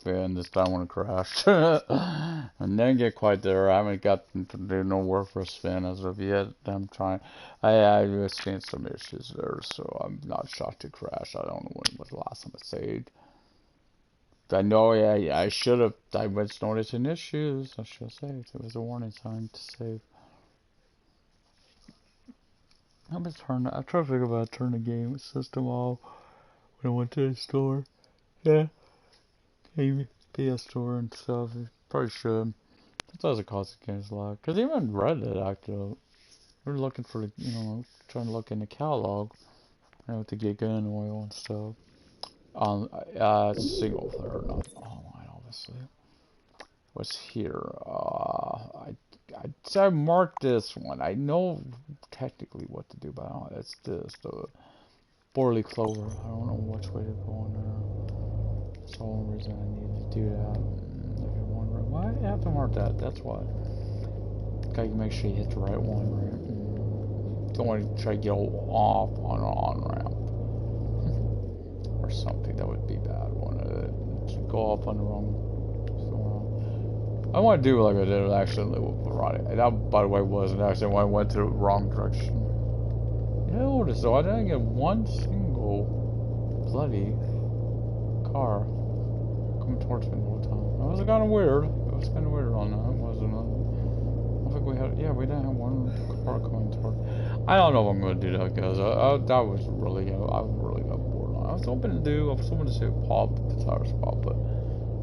Sven this time when it crashed. And then get quite there. I haven't gotten to do no work for Sven as of yet. I'm trying. I've seen some issues there, so I'm not shocked to crash. I don't know when was the last time I saved. I know I should have. I was noticing issues. I should have saved. It was a warning sign to save. I'm gonna turn. I tried to figure out turn the game system off when I went to the store. Yeah. Maybe PS Store and stuff. Probably should. That doesn't cost the games a lot. Cause even Reddit actually, we're looking for the, trying to look in the catalog, to get gun oil and stuff. Single player, not online, obviously. What's here? I marked this one. I know technically what to do, but it's this, the Borley Clover. I don't know which way to go on there. That's the only reason I need to do that. If you're wondering why I have to mark that, that's why. Gotta make sure you hit the right one, right? Don't want to try to get off on an on-ramp. Or something, that would be bad. Want to go up on the wrong. I want to do like I did accidentally with Parati. That, by the way, was an accident when I went to the wrong direction. You notice though, I didn't get one single bloody car coming towards me the whole time. That was kind of weird. It was kind of weird on that, wasn't it? I think we had, yeah, we didn't have one car coming toward. I don't know if I'm going to do that, guys. That was really, I really got bored on it. I was hoping to see it pop, the tires pop, but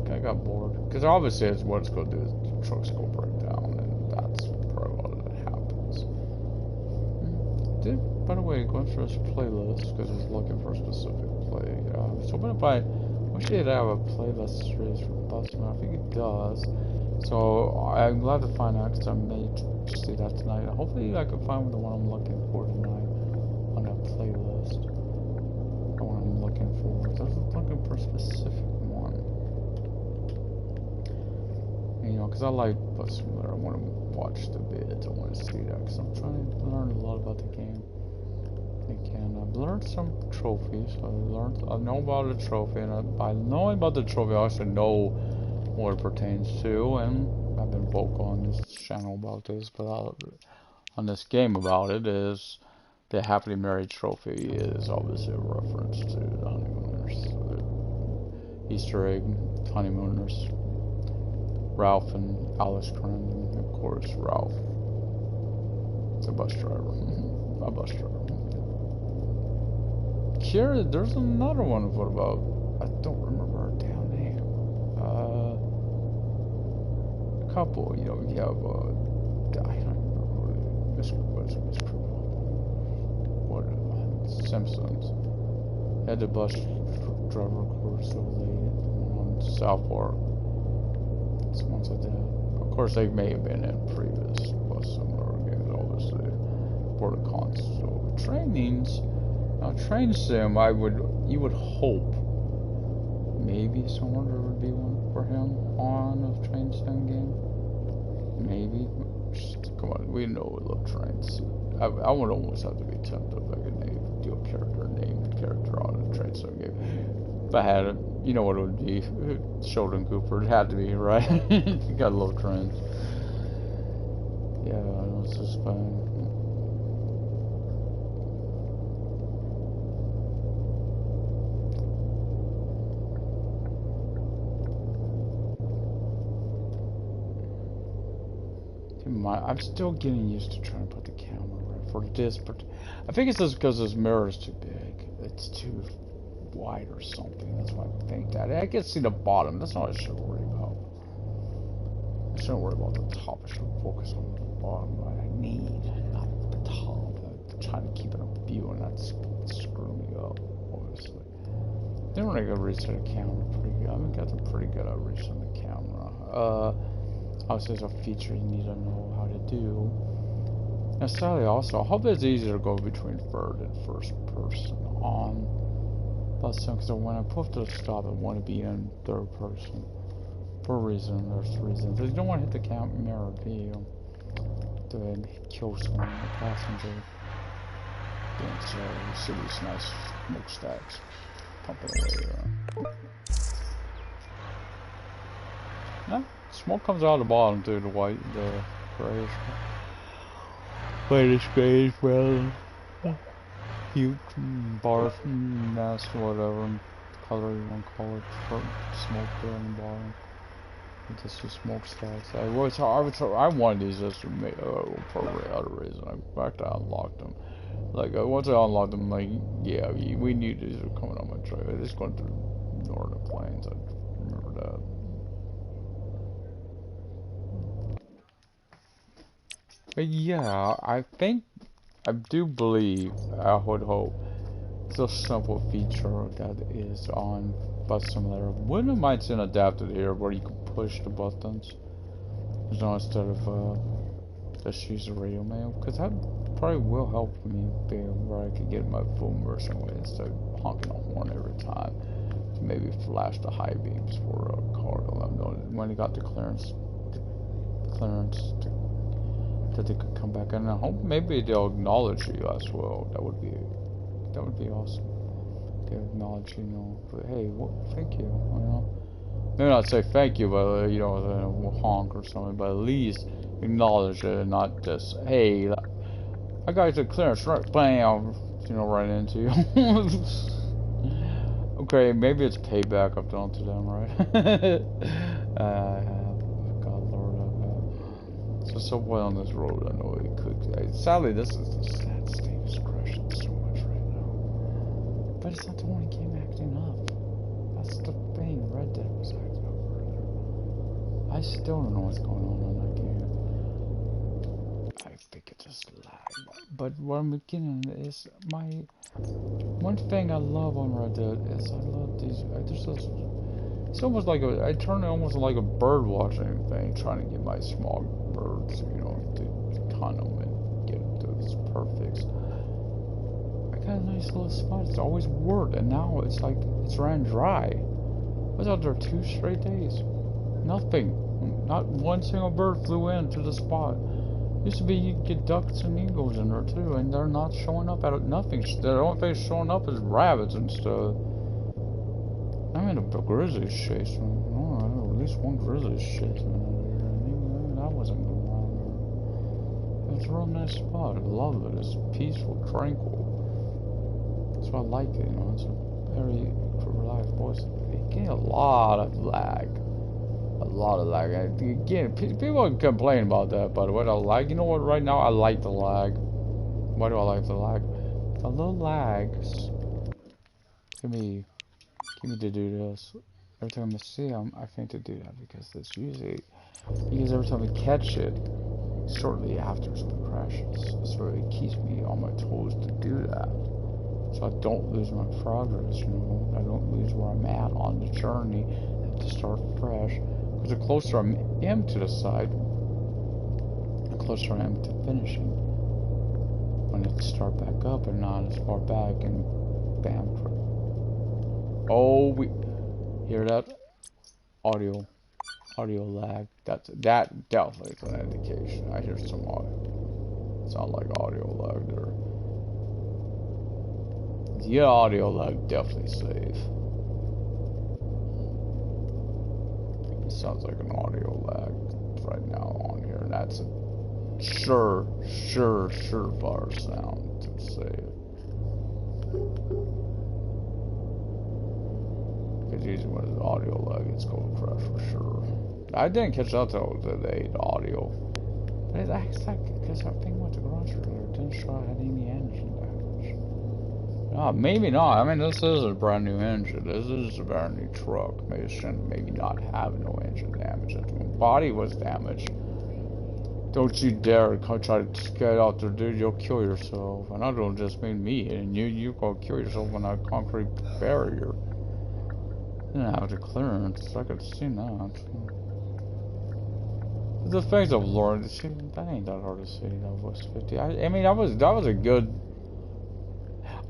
I got bored. Because obviously, what it's going to do is the truck's going to break down, and that's probably what happens. By the way, going through this playlist, because I was looking for a specific play. So what if I wish it have a playlist series for Busman? I think it does. So I'm glad to find out, because I may see that tonight. Hopefully I can find the one I'm looking for tonight on that playlist. The one I'm looking for. I was looking for a specific one. Because I like Bus Simulator. I want to watch the vids. I want to see that, because I'm trying to learn a lot about the game. I've learned some trophies. I know about the trophy, and by knowing about the trophy, I also know what it pertains to. And I've been vocal on this channel about this, but on this game about it is the Happily Married trophy is obviously a reference to the honeymooners. Easter egg, honeymooners. Ralph and Alice Crandon, of course. Ralph, the bus driver, a bus driver. Here, there's another one. What about? I don't remember her damn name. A couple, you have I don't remember what Simpsons. Had the bus driver, of course, the lady on South Park. Ones I did. Of course, they may have been in previous Bus Simulator games, obviously. For the console trainings. Train sim, you would hope maybe someone there would be one for him on a train sim game. Maybe. Just, come on, we know we love trains. I would almost have to be tempted if I could do a name character on a train sim game. If I had it, you know what it would be. Sheldon Cooper, it had to be, right? You gotta love trains. Yeah, it's just fun. I'm still getting used to trying to put the camera right for this, but I think it's just because this mirror is too big. It's too wide or something. That's why I think that. I can see the bottom. That's not what I should worry about. I shouldn't worry about the top. I should focus on the bottom. What I need, not the top. I'm trying to keep it a view, and that's screwing me up, obviously. Then when I go reach the camera pretty good. I've gotten pretty good at reaching the camera. Obviously, there's a feature you need to know how to do. Necessarily, also, I hope it's easier to go between third and first person on Bus Sim, because when I pull to the stop, I want to be in third person. For a reason, there's reasons. You don't want to hit the camera view to kill someone, the passenger. Then, so you see these nice smokestacks pumping away there. No, smoke comes out of the bottom through the white, the grayish, whitish grayish brown, puke, barf, mess, whatever color you want to call it, smoke there on the bottom. Just the smokestacks. I wanted these just to make for other reason. In fact, I unlocked them. Like once I unlocked them, like yeah, we knew these were coming on my trailer. Just going through northern plains. I remember that. But yeah, I do believe, I would hope, it's a simple feature that is on Bus Simulator. Wouldn't mind seeing adapted here where you can push the buttons, you know, instead of just use the radio mail, because that probably will help me be where I could get my full immersion way instead of honking a horn every time to maybe flash the high beams for a car to let them know when he got the clearance that they could come back. And I hope maybe they'll acknowledge you as well. That would be awesome. They acknowledge you, know, but hey, thank you, you know. Maybe not say thank you, but you know, honk or something. But at least acknowledge it, and not just hey, I got the clearance, right? Bam, you know, right into you. Okay, maybe it's payback I've done to them, right? God Lord, I've so somewhere on this road, I know it could. Sadly, this is the sad state is crashing so much right now. But it's not the only game acting up. That's the thing. Red Dead was acting up further. I still don't know what's going on in that game. I think it's just lag. But what I'm beginning is one thing I love on Red Dead is I love these. It's almost like I turn it almost like a bird watching thing, trying to get my small birds, you know, to con them and get those perfects. I got a nice little spot. It's always worked, and now it's like it's ran dry. I was out there 2 straight days. Nothing. Not one single bird flew into the spot. Used to be you'd get ducks and eagles in there too, and they're not showing up at nothing. The only thing showing up is rabbits and stuff. I mean, a grizzly's chasing me. Oh, at least one grizzly's chasing me over here. That wasn't going on there. It's a real nice spot. I love it. It's peaceful, tranquil. That's why I like it, you know. It's a very relaxed voice. You get a lot of lag. A lot of lag. Again, people complain about that, by the way, the lag. You know what, right now, I like the lag. Why do I like the lag? The little lags give me to do this. Every time I see them, I think to do that because every time I catch it, shortly after something crashes, it sort of keeps me on my toes to do that. So I don't lose my progress, you know. I don't lose where I'm at on the journey. I have to start fresh. Because the closer I am to the side, the closer I am to finishing. When I start back up and not as far back and bam. Oh, we hear that? Audio lag. That definitely is an indication. I hear some audio. Sound like audio lag there. Yeah, audio lag definitely safe. It sounds like an audio lag right now on here, and that's a surefire sound to say it. Because usually when it's audio lag, it's going to crash for sure. I didn't catch that till today, the audio. But it acts like, because I think went to the garage earlier, didn't show I had any engine damage. Maybe not. I mean, this is a brand new engine. This is a brand new truck. Maybe it shouldn't maybe not have no engine damage. If my body was damaged, don't you dare try to get out there, dude. You'll kill yourself. And I don't just mean me. And you gonna kill yourself on a concrete barrier. You didn't have the clearance. I could see that. The things I've learned, that ain't that hard to see. That was 50. I mean, that was a good.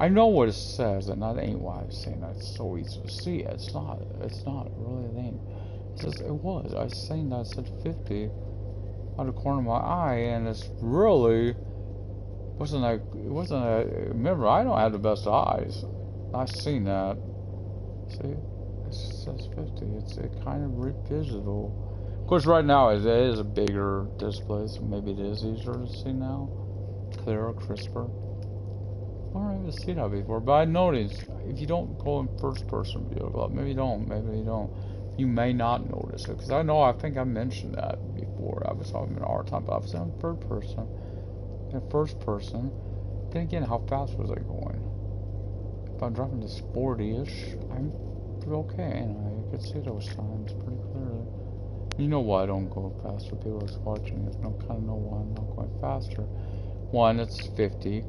I know what it says, and that ain't why I'm saying that it's so easy to see. It's not really a thing. It says it was. I was saying that it said 50 out of the corner of my eye, and it's really wasn't like it wasn't. Remember, I don't have the best eyes. I've seen that. See, it says 50. It's kind of visible. Of course, right now it is a bigger display, so maybe it is easier to see now. Clearer, crisper. I don't really see that before, but I noticed if you don't go in first person view, well, maybe you don't, you may not notice it. Because I think I mentioned that before. I was having a hard time, but I was in third person. In first person, then again, how fast was I going? If I'm driving this 40-ish, I'm okay, and I could see those times pretty clearly. You know why I don't go faster? People are watching it. Don't kind of know why I'm not going faster. One, it's 50,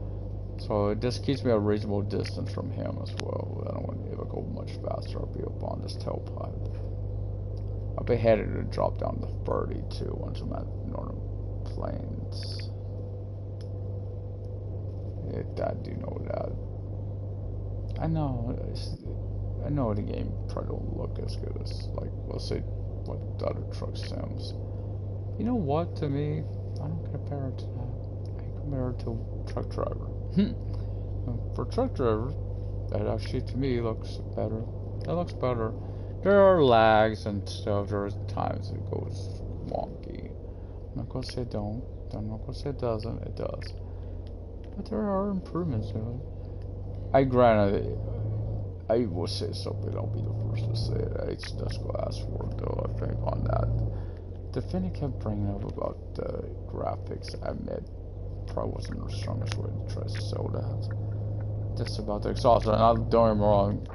so it just keeps me a reasonable distance from him as well. I don't want to ever go much faster. I'll be up on this tailpipe. I'll be headed to drop down to 30 too once I'm at Northern Plains. I do know that. I know the game probably don't look as good as, like, let's say, what the other truck sims. You know what? To me, I don't compare it to that. I compare it to Truck Driver. For Truck Driver, that actually to me looks better. That looks better. There are lags and stuff. There are times it goes wonky. I'm not gonna say don't. I'm not gonna say it doesn't. It does. But there are improvements to it. I will say something. I'll be the first to say it. It's just glass work though. I think on that. The thing I kept bringing up about graphics, I admit, probably wasn't the strongest way to try to sell that. Just about the exhaust. And don't get me wrong,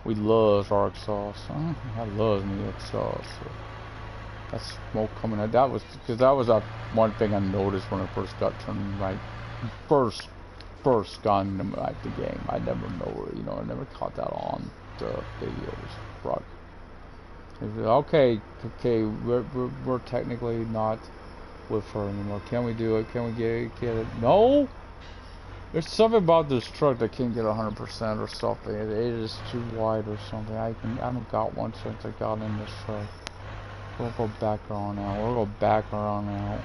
we love our exhaust. I love me exhaust. So that's smoke coming out. That was because that was one thing I noticed when I first got turned right. First got into the game. I never know, I never caught that on the videos. Right. Okay, we're technically not with her anymore. Can we do it? Can we get it? No! There's something about this truck that can't get 100% or something. It is too wide or something. I haven't got one since I got in this truck. We'll go back around now. We'll go back around now.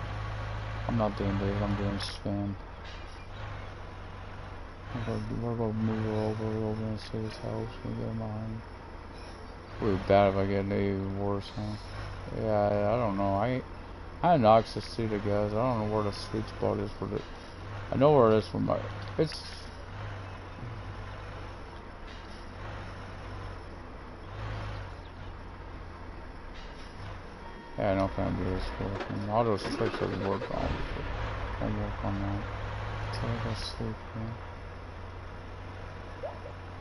I'm not doing this, I'm doing Sven. We're gonna move her over. We're gonna see his house. We're gonna get behind. Really bad if I get any worse, huh? Yeah, I don't know. I had an access to the guys. I don't know where the sweet spot is for it. I know where it is for my. It's. Yeah, I know if I do this working. All those tricks that work on. I'll work on that. Till I go sleep, man.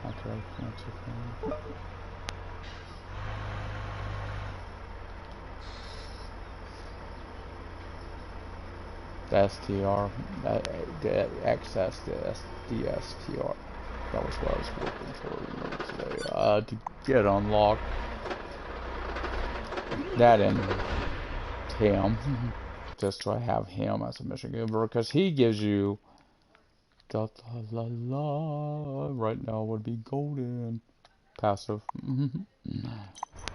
After I can't take it. The STR, the XS, the STR. That was what I was working for today. To get unlocked. That and him. Just so I have him as a mission giver, because he gives you da la la. Right now would be golden. Passive.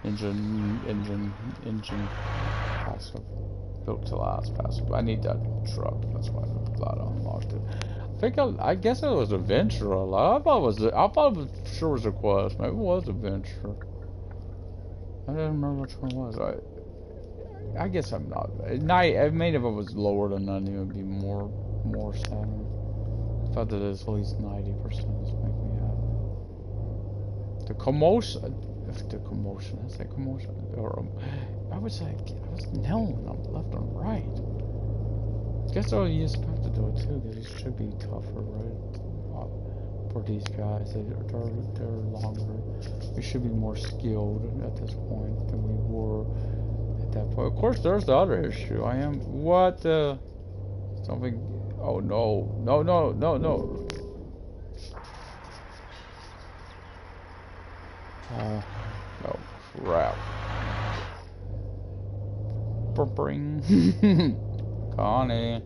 Engine. Passive. Built to last passive. I need that truck. That's why I'm glad I unlocked it. I guess it was a venture. I thought it was sure it was a quest. Maybe it was a venture. I don't remember which one it was. I guess I'm not. I mean, if it was lower than 90, it would be more sad. The fact that it's at least 90% is making me happy. The commotion. I say commotion. Or I was nailing them left and right. Guess I'll use have to do it too, because it should be tougher, right? For these guys, they're longer. We should be more skilled at this point than we were at that point. Of course, there's the other issue. Something. Oh no! No! Oh crap! Bring. Connie.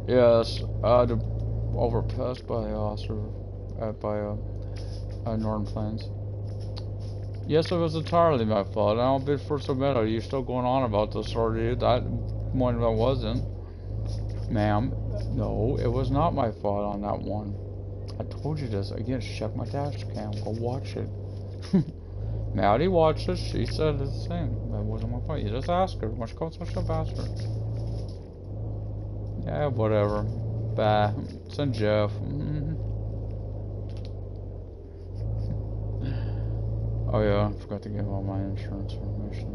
Yes, overpassed by Northern Plains. Yes, it was entirely my fault. I'll bid for some medal. You're still going on about this, or you? That one I wasn't. Ma'am, no, it was not my fault on that one. I told you this. Again, check my dash cam. Go watch it. Maddie watches, she said the same. That wasn't my point. You just ask her. Why she called such a bastard? Yeah, whatever. Bah. Send Jeff. Oh yeah, I forgot to give all my insurance information.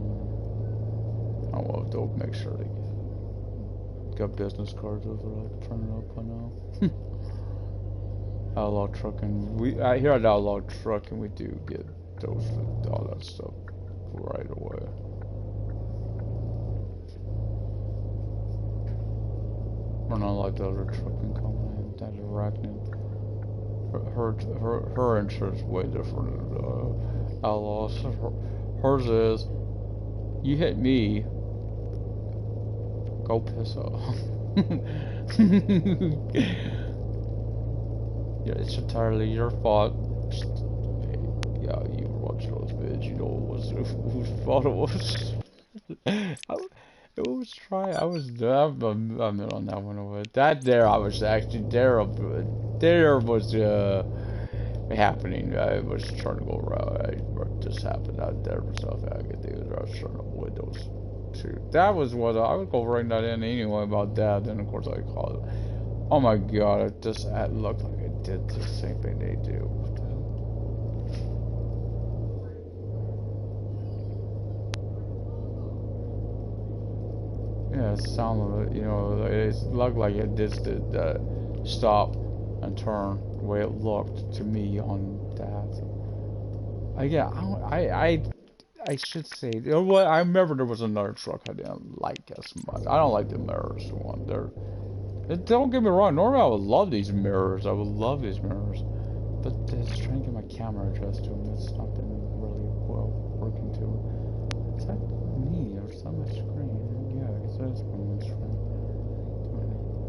Oh well, don't make sure they got business cards over there. I can turn it up by now. Outlaw trucking. Here at Outlaw trucking, we do get those, all that stuff right away. We're not like the other trucking company that Arachnid. Her insurance is way different than Outlaw's. Hers is, you hit me, go piss off. Yeah, it's entirely your fault. Hey, yeah, you watch those vids, you know whose fault it was. It was trying. I meant on that one over. That there, I was actually there. There was happening. I was trying to go around. This happened out there. Stuff I could do. I was trying to avoid those two. That was what I would go write that in anyway about that. Then of course I called it. Oh my god! It just looked like it did the same thing they do. Yeah, it sounded, you know, it looked like it just did stop and turn the way it looked to me on that. Yeah, I should say, you know what? I remember there was another truck I didn't like as much. I don't like the mirrors one. Don't get me wrong. Normally I would love these mirrors. I would love these mirrors, but just trying to get my camera adjusted to them, it's not been really well working too. Is that me or is that my screen? Yeah, I guess that's my screen.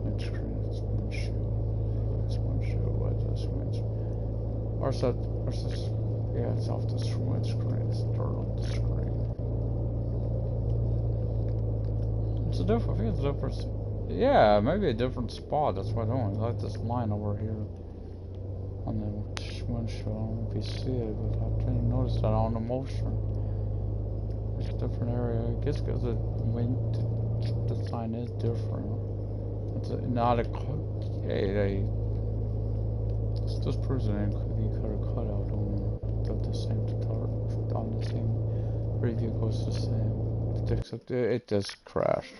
My screen is windshield. It's windshield. What is this windshield? Or is that? Or is this? Yeah, it's off the windscreen. It's turned on the screen. It's a different. I think it's a different. Yeah, maybe a different spot. That's why I don't like this line over here on the windshield. I don't know if you see it, but I didn't notice that on the motion. It's a different area. I guess because the sign is different. It's not a. Hey, this proves it ain't cookie cutter cutout on the same start on the same review goes the same. Except it just crashed.